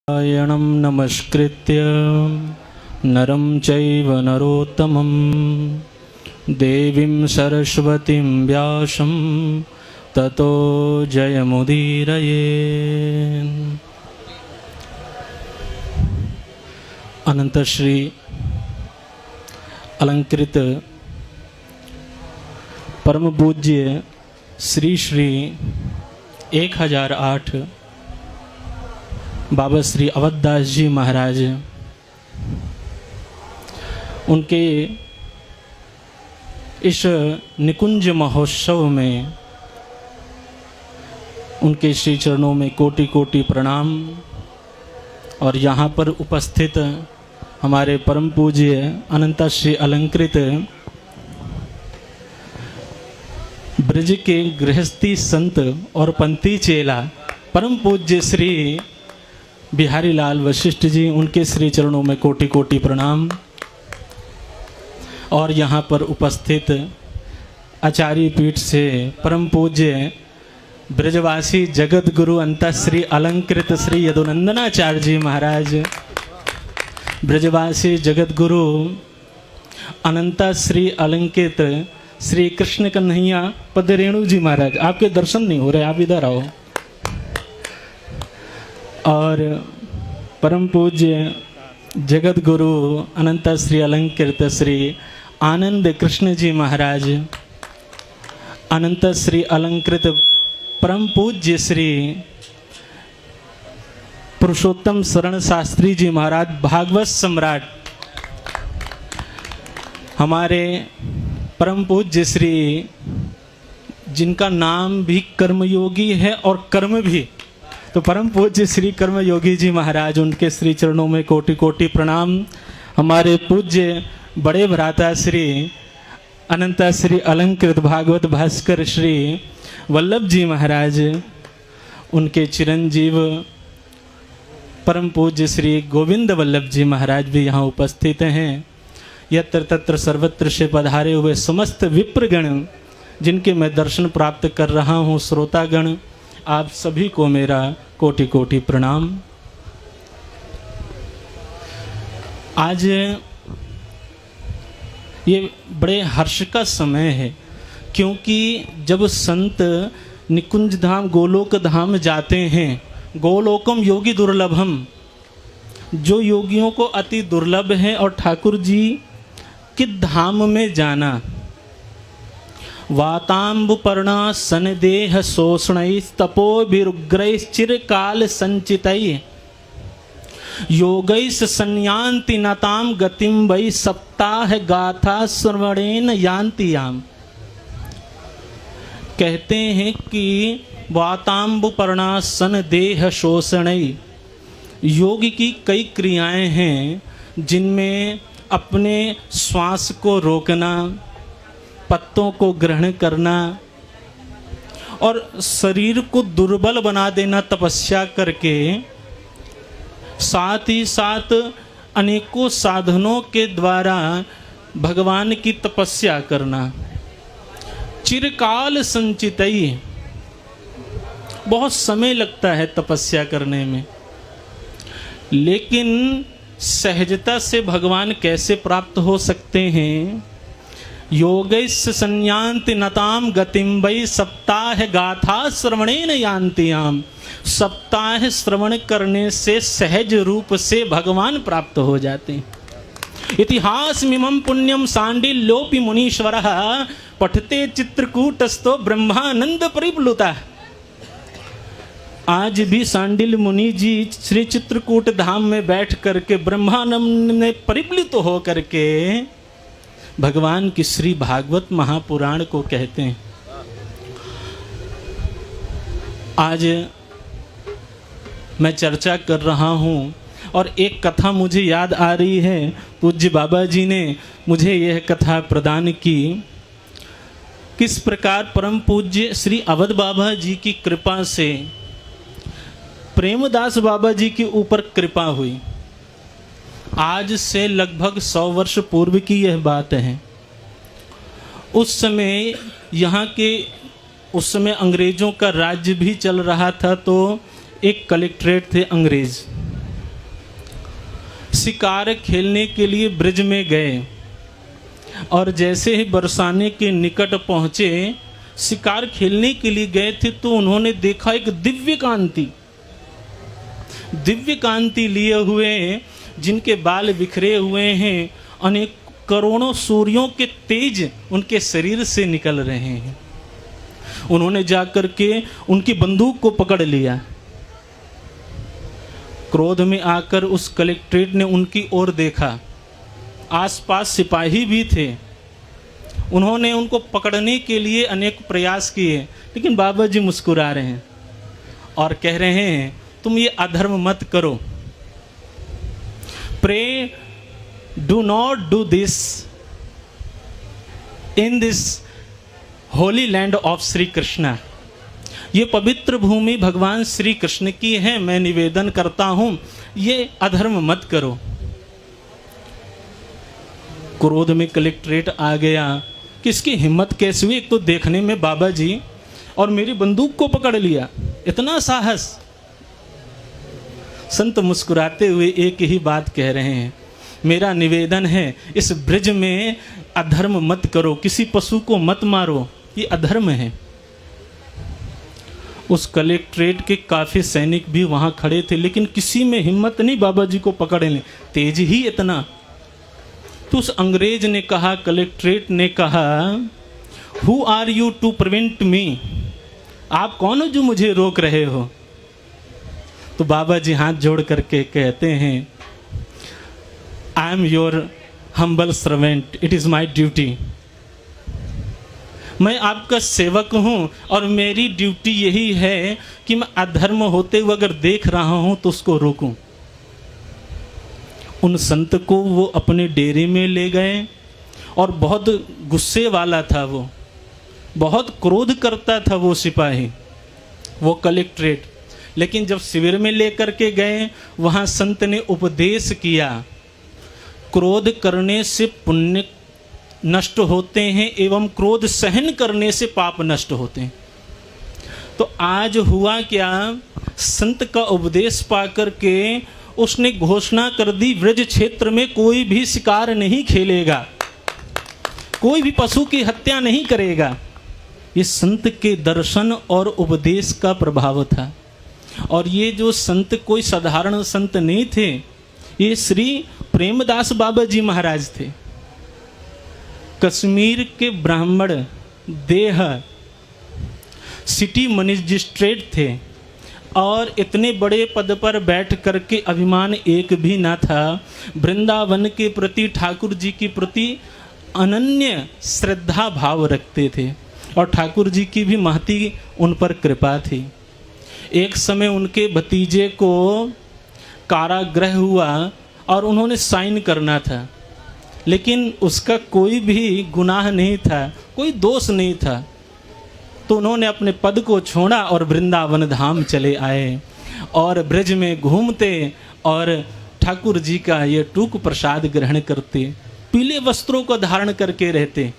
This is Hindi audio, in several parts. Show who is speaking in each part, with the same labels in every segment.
Speaker 1: नारायणं नमस्कृत्य नरं चैव नरोत्तमं देवीं सरस्वतीं व्यासं ततो जयमुदीरये। अनंत श्री अलंकृत परम पूज्य श्री श्री 1008 बाबा श्री अवधदास जी महाराज, उनके इस निकुंज महोत्सव में उनके श्री चरणों में कोटि कोटि प्रणाम। और यहाँ पर उपस्थित हमारे परम पूज्य अनंत श्री अलंकृत ब्रज के गृहस्थी संत और पंथी चेला परम पूज्य श्री बिहारी लाल वशिष्ठ जी, उनके श्री चरणों में कोटि कोटि प्रणाम। और यहाँ पर उपस्थित आचार्य पीठ से परम पूज्य ब्रजवासी जगत गुरु अंत श्री अलंकृत श्री यदुनंदनाचार्य जी महाराज, ब्रजवासी जगत गुरु अनंत श्री अलंकृत श्री कृष्ण कन्हैया पद रेणु जी महाराज, आपके दर्शन नहीं हो रहे, आप इधर आओ। और परम पूज्य जगत गुरु अनंत श्री अलंकृत श्री आनंद कृष्ण जी महाराज, अनंत श्री अलंकृत परम पूज्य श्री पुरुषोत्तम शरण शास्त्री जी महाराज, भागवत सम्राट, हमारे परम पूज्य श्री जिनका नाम भी कर्मयोगी है और कर्म भी, तो परम पूज्य श्री कर्म योगी जी महाराज, उनके श्री चरणों में कोटि कोटि प्रणाम। हमारे पूज्य बड़े भ्राता श्री अनंत श्री अलंकृत भागवत भास्कर श्री वल्लभ जी महाराज, उनके चिरंजीव परम पूज्य श्री गोविंद वल्लभ जी महाराज भी यहाँ उपस्थित हैं। यत्र तत्र सर्वत्र से पधारे हुए समस्त विप्रगण, जिनके मैं दर्शन प्राप्त कर रहा हूँ, श्रोतागण, आप सभी को मेरा कोटि कोटि प्रणाम। आज ये बड़े हर्ष का समय है, क्योंकि जब संत निकुंज धाम गोलोक धाम जाते हैं, गोलोकम योगी दुर्लभम, जो योगियों को अति दुर्लभ है, और ठाकुर जी के धाम में जाना, वातांबुपर्णा सनदेह शोषणैस्तपो विरुग्रैश्चिरकाल संचितैः योगैः संयान्ति नतां गतिं वै सप्ताह गाथा श्रवणेन यान्ति याम। कहते हैं कि वातांबुपर्णा सनदेह शोषणैः, योग की कई क्रियाएं हैं जिनमें अपने श्वास को रोकना, पत्तों को ग्रहण करना और शरीर को दुर्बल बना देना तपस्या करके, साथ ही साथ अनेकों साधनों के द्वारा भगवान की तपस्या करना। चिरकाल संचितई, बहुत समय लगता है तपस्या करने में, लेकिन सहजता से भगवान कैसे प्राप्त हो सकते हैं। योगैश्च संयान्ति नताम गतिं वै सप्ताह गाथा श्रवणेन यान्ति याम। सप्ताह श्रवण करने से सहज रूप से भगवान प्राप्त हो जाते हैं। इतिहास मिमं पुण्यम सांडिल्योपि मुनीश्वरः पठते चित्रकूटस्थो ब्रह्मानंद परिप्लुतः। आज भी सांडिल्य मुनि जी श्री चित्रकूट धाम में बैठ करके ब्रह्मानंद में परिप्लुत हो करके भगवान की श्री भागवत महापुराण को कहते हैं। आज मैं चर्चा कर रहा हूँ और एक कथा मुझे याद आ रही है। पूज्य बाबा जी ने मुझे यह कथा प्रदान की। किस प्रकार परम पूज्य श्री अवध बाबा जी की कृपा से प्रेमदास बाबा जी के ऊपर कृपा हुई। आज से लगभग 100 वर्ष पूर्व की यह बात है। उस समय यहाँ के उस समय अंग्रेज़ों का राज्य भी चल रहा था, तो एक कलेक्ट्रेट थे अंग्रेज़, शिकार खेलने के लिए ब्रिज में गए और जैसे ही बरसाने के निकट पहुँचे, शिकार खेलने के लिए गए थे, तो उन्होंने देखा एक दिव्य कांति लिए हुए, जिनके बाल बिखरे हुए हैं, अनेक करोड़ों सूर्यों के तेज उनके शरीर से निकल रहे हैं। उन्होंने जाकर के उनकी बंदूक को पकड़ लिया। क्रोध में आकर उस कलेक्ट्रेट ने उनकी ओर देखा। आसपास सिपाही भी थे। उन्होंने उनको पकड़ने के लिए अनेक प्रयास किए, लेकिन बाबा जी मुस्कुरा रहे हैं और कह रहे हैं, तुम ये अधर्म मत करो। Pray do not do this in this holy land of Shri Krishna. ये पवित्र भूमि भगवान श्री कृष्ण की है। मैं निवेदन करता हूं, ये अधर्म मत करो। क्रोध में कलेक्ट्रेट आ गया कि इसकी हिम्मत कैसे हुई। एक तो देखने में बाबा जी, और मेरी बंदूक को पकड़ लिया, इतना साहस। संत मुस्कुराते हुए एक ही बात कह रहे हैं, मेरा निवेदन है इस ब्रिज में अधर्म मत करो, किसी पशु को मत मारो, ये अधर्म है। उस कलेक्ट्रेट के काफ़ी सैनिक भी वहाँ खड़े थे, लेकिन किसी में हिम्मत नहीं बाबा जी को पकड़ने, तेज ही इतना। तो उस अंग्रेज ने कहा, कलेक्ट्रेट ने कहा, who are you to prevent me, आप कौन हो जो मुझे रोक रहे हो। तो बाबा जी हाथ जोड़ करके कहते हैं, I am your humble servant, it is my duty. मैं आपका सेवक हूँ और मेरी ड्यूटी यही है कि मैं अधर्म होते हुए अगर देख रहा हूँ तो उसको रोकूं। उन संत को वो अपने डेरे में ले गए और बहुत गुस्से वाला था, वो बहुत क्रोध करता था वो सिपाही, वो कलेक्ट्रेट। लेकिन जब शिविर में लेकर के गए, वहाँ संत ने उपदेश किया, क्रोध करने से पुण्य नष्ट होते हैं एवं क्रोध सहन करने से पाप नष्ट होते हैं। तो आज हुआ क्या, संत का उपदेश पाकर के उसने घोषणा कर दी, ब्रज क्षेत्र में कोई भी शिकार नहीं खेलेगा, कोई भी पशु की हत्या नहीं करेगा। ये संत के दर्शन और उपदेश का प्रभाव था। और ये जो संत कोई साधारण संत नहीं थे, ये श्री प्रेमदास बाबा जी महाराज थे। कश्मीर के ब्राह्मण देह सिटी मजिस्ट्रेट थे और इतने बड़े पद पर बैठ करके अभिमान एक भी ना था। वृंदावन के प्रति, ठाकुर जी के प्रति अनन्य श्रद्धा भाव रखते थे और ठाकुर जी की भी महती उन पर कृपा थी। एक समय उनके भतीजे को कारागृह हुआ और उन्होंने साइन करना था, लेकिन उसका कोई भी गुनाह नहीं था, कोई दोष नहीं था। तो उन्होंने अपने पद को छोड़ा और वृंदावन धाम चले आए और ब्रज में घूमते और ठाकुर जी का ये टूक प्रसाद ग्रहण करते, पीले वस्त्रों को धारण करके रहते।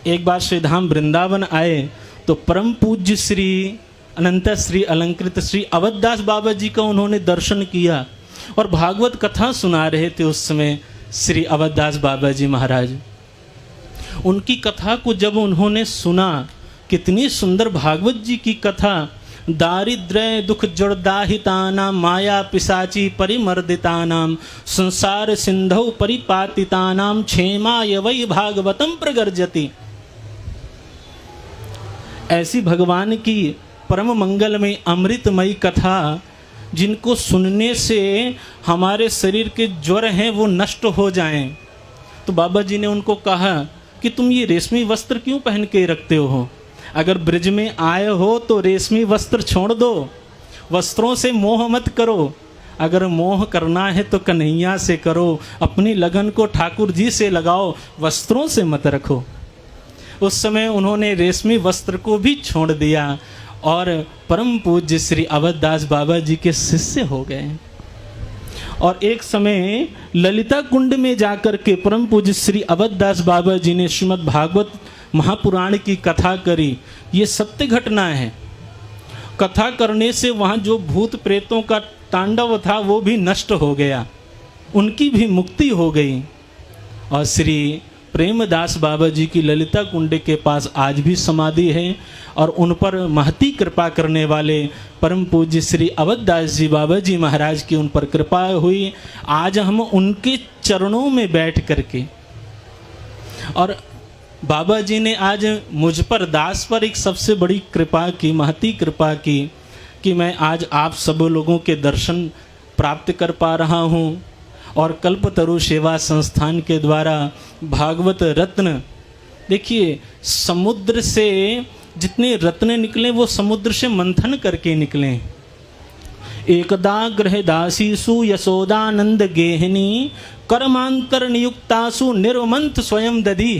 Speaker 1: एक बार श्री धाम वृंदावन आए तो परम पूज्य श्री अनंत श्री अलंकृत श्री अवधदास बाबा जी का उन्होंने दर्शन किया और भागवत कथा सुना रहे थे उस समय श्री अवधदास बाबा जी महाराज। उनकी कथा को जब उन्होंने सुना, कितनी सुंदर भागवत जी की कथा, दारिद्र्य दुख जड़दाहितानाम माया पिशाची परिमर्दितानाम संसार सिंधौ परिपातितानाम क्षेमाय वै भागवतम प्रगर्जति। ऐसी भगवान की परम मंगलमय अमृतमयी कथा जिनको सुनने से हमारे शरीर के ज्वर हैं वो नष्ट हो जाएं। तो बाबा जी ने उनको कहा कि तुम ये रेशमी वस्त्र क्यों पहन के रखते हो, अगर ब्रिज में आए हो तो रेशमी वस्त्र छोड़ दो, वस्त्रों से मोह मत करो। अगर मोह करना है तो कन्हैया से करो, अपनी लगन को ठाकुर जी से लगाओ, वस्त्रों से मत रखो। उस समय उन्होंने रेशमी वस्त्र को भी छोड़ दिया और परम पूज्य श्री अवधदास बाबा जी के शिष्य हो गए। और एक समय ललिता कुंड में जाकर के परम पूज्य श्री अवधदास बाबा जी ने श्रीमद् भागवत महापुराण की कथा करी। ये सत्य घटना है। कथा करने से वहाँ जो भूत प्रेतों का तांडव था वो भी नष्ट हो गया। उनकी भी मुक्ति हो गई। और श्री प्रेमदास बाबा जी की ललिता कुंड के पास आज भी समाधि है और उन पर महती कृपा करने वाले परम पूज्य श्री अवधदास जी बाबा जी महाराज की उन पर कृपा हुई। आज हम उनके चरणों में बैठ करके, और बाबा जी ने आज मुझ पर, दास पर एक सबसे बड़ी कृपा की, महती कृपा की कि मैं आज आप सब लोगों के दर्शन प्राप्त कर पा रहा हूँ। और कल्पतरु सेवा संस्थान के द्वारा भागवत रत्न, देखिए समुद्र से जितने रत्न निकले वो समुद्र से मंथन करके निकले। एकदा गृहदासीसु यशोदानंद गेहनी कर्मांतर नियुक्तासु निर्मंथ स्वयं दधी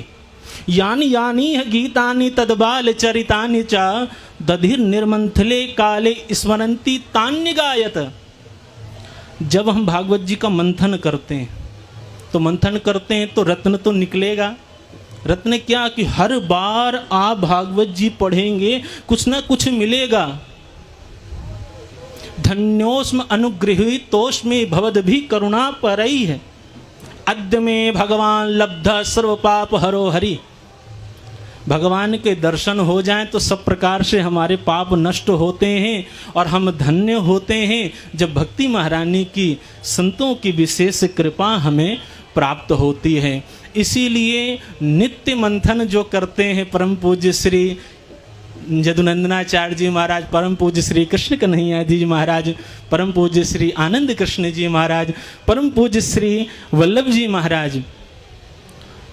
Speaker 1: यानि यानि गीतानि तद्बाल चरितानि च दधिर निर्मंथले काले स्मरंती तान्य गायत। जब हम भागवत जी का मंथन करते हैं तो रत्न तो निकलेगा। रत्न क्या कि हर बार आप भागवत जी पढ़ेंगे कुछ ना कुछ मिलेगा। धन्योस्म अनुगृहीतोस्मि भवद्भि करुणा परई है, अद्य में भगवान लब्ध सर्व पाप हरो हरि। भगवान के दर्शन हो जाएं तो सब प्रकार से हमारे पाप नष्ट होते हैं और हम धन्य होते हैं जब भक्ति महारानी की, संतों की विशेष कृपा हमें प्राप्त होती है। इसीलिए नित्य मंथन जो करते हैं परम पूज्य श्री यदुनंदनाचार्य जी महाराज, परम पूज्य श्री कृष्ण कन्हैया जी महाराज, परम पूज्य श्री आनंद कृष्ण जी महाराज, परम पूज्य श्री वल्लभ जी महाराज,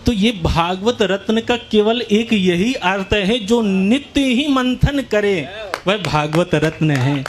Speaker 1: तो ये भागवत रत्न का केवल एक यही अर्थ है, जो नित्य ही मंथन करे वह भागवत रत्न है।